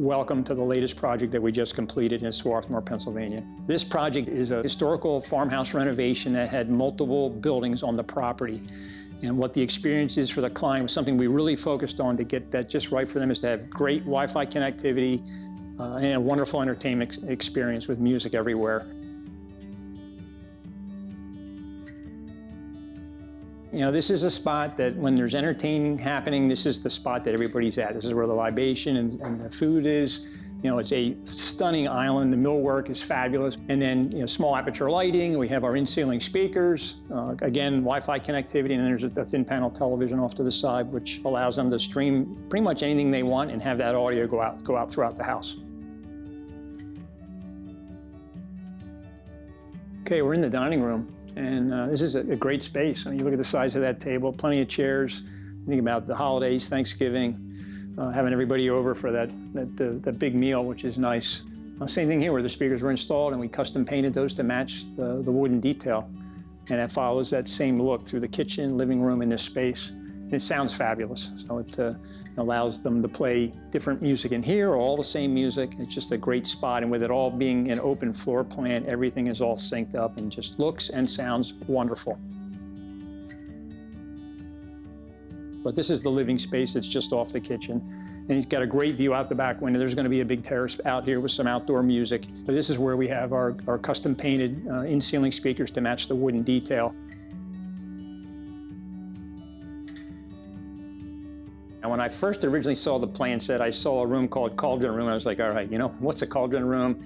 welcome to the latest project that we just completed in Swarthmore, Pennsylvania. This project is a historical farmhouse renovation that had multiple buildings on the property. And what the experience is for the client was something we really focused on to get that just right for them, is to have great Wi-Fi connectivity and a wonderful entertainment experience with music everywhere. You know, this is a spot that when there's entertaining happening, this is the spot that everybody's at. This is where the libation and the food is. You know, it's a stunning island. The millwork is fabulous. And then, you know, small aperture lighting. We have our in-ceiling speakers. Again, Wi-Fi connectivity, and then there's a thin panel television off to the side, which allows them to stream pretty much anything they want and have that audio go out throughout the house. Okay, we're in the dining room. And this is a great space. I mean, you look at the size of that table, plenty of chairs. Think about the holidays, Thanksgiving, having everybody over for that big meal, which is nice. Same thing here, where the speakers were installed, and we custom painted those to match the wooden detail. And it follows that same look through the kitchen, living room, and this space. And it sounds fabulous. So it allows them to play different music in here, or all the same music. It's just a great spot. And with it all being an open floor plan, everything is all synced up and just looks and sounds wonderful. But this is the living space that's just off the kitchen. And he's got a great view out the back window. There's going to be a big terrace out here with some outdoor music. But this is where we have our custom painted in-ceiling speakers to match the wooden detail. And when I first originally saw the plan set, I saw a room called Cauldron Room. I was like, all right, you know, what's a cauldron room?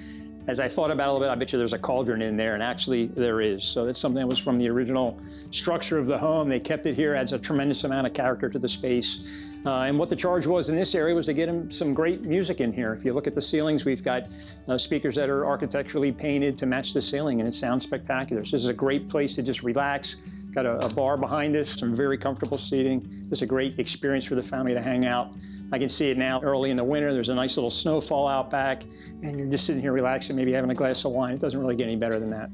As I thought about it a little bit, I bet you there's a cauldron in there, and actually there is. So that's something that was from the original structure of the home. They kept it here, adds a tremendous amount of character to the space. And what the charge was in this area was to get them some great music in here. If you look at the ceilings, we've got speakers that are architecturally painted to match the ceiling, and it sounds spectacular. So this is a great place to just relax. Got a bar behind us, some very comfortable seating. It's a great experience for the family to hang out. I can see it now early in the winter. There's a nice little snowfall out back, and you're just sitting here relaxing, maybe having a glass of wine. It doesn't really get any better than that.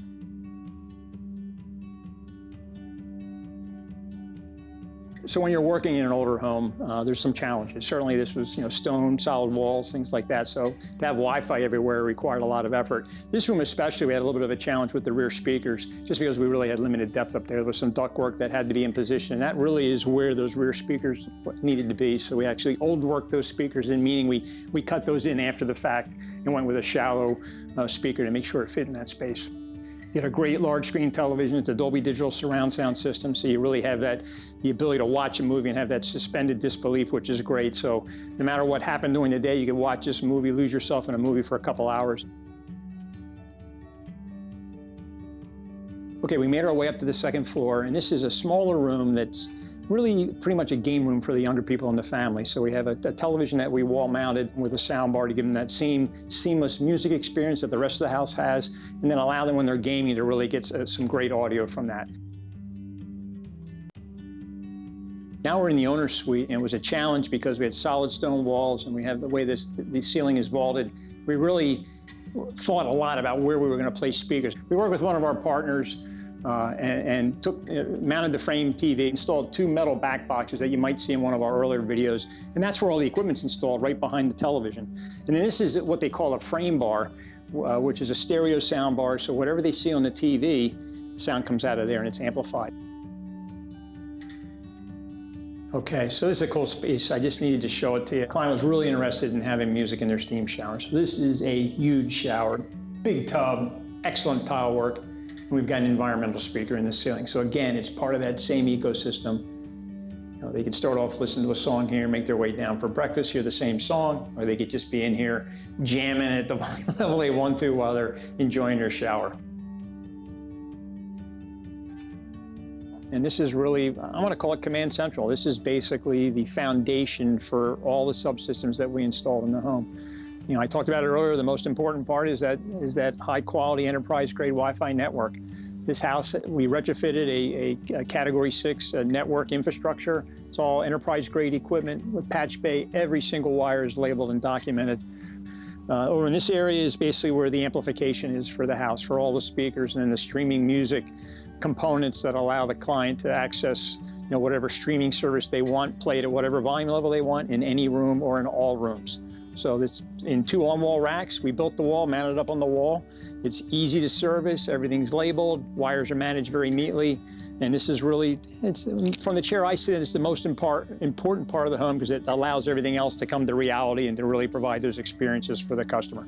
So when you're working in an older home, there's some challenges. Certainly this was, you know, stone, solid walls, things like that. So to have Wi-Fi everywhere required a lot of effort. This room especially, we had a little bit of a challenge with the rear speakers, just because we really had limited depth up there. There was some ductwork that had to be in position, and that really is where those rear speakers needed to be. So we actually old worked those speakers in, meaning we cut those in after the fact and went with a shallow speaker to make sure it fit in that space. You had a great large screen television. It's a Dolby Digital surround sound system, so you really have the ability to watch a movie and have that suspended disbelief, which is great. So no matter what happened during the day, you could watch this movie, lose yourself in a movie for a couple hours. Okay, we made our way up to the second floor, and this is a smaller room that's really pretty much a game room for the younger people in the family. So we have a television that we wall mounted with a sound bar to give them that same seamless music experience that the rest of the house has, and then allow them when they're gaming to really get some great audio from that. Now we're in the owner's suite, and it was a challenge because we had solid stone walls and we have the way the ceiling is vaulted. We really thought a lot about where we were going to place speakers. We worked with one of our partners and mounted the frame TV, installed two metal back boxes that you might see in one of our earlier videos, and that's where all the equipment's installed, right behind the television. And then this is what they call a frame bar, which is a stereo sound bar, so whatever they see on the TV, the sound comes out of there and it's amplified. Okay, so this is a cool space. I just needed to show it to you. The client was really interested in having music in their steam shower. So this is a huge shower, big tub, excellent tile work. And we've got an environmental speaker in the ceiling. So again, it's part of that same ecosystem. You know, they could start off listening to a song here, make their way down for breakfast, hear the same song, or they could just be in here jamming at the level they want to while they're enjoying their shower. And this is really, I want to call it Command Central. This is basically the foundation for all the subsystems that we installed in the home. You know, I talked about it earlier, the most important part is that high-quality enterprise-grade Wi-Fi network. This house, we retrofitted a Category 6 network infrastructure. It's all enterprise-grade equipment with patch bay. Every single wire is labeled and documented. Over in this area is basically where the amplification is for the house, for all the speakers, and then the streaming music components that allow the client to access whatever streaming service they want, play it at whatever volume level they want in any room or in all rooms. So it's in 2 on-wall racks. We built the wall, mounted up on the wall. It's easy to service, everything's labeled, wires are managed very neatly. And this is really, from the chair I sit in, it's the most important part of the home because it allows everything else to come to reality and to really provide those experiences for the customer.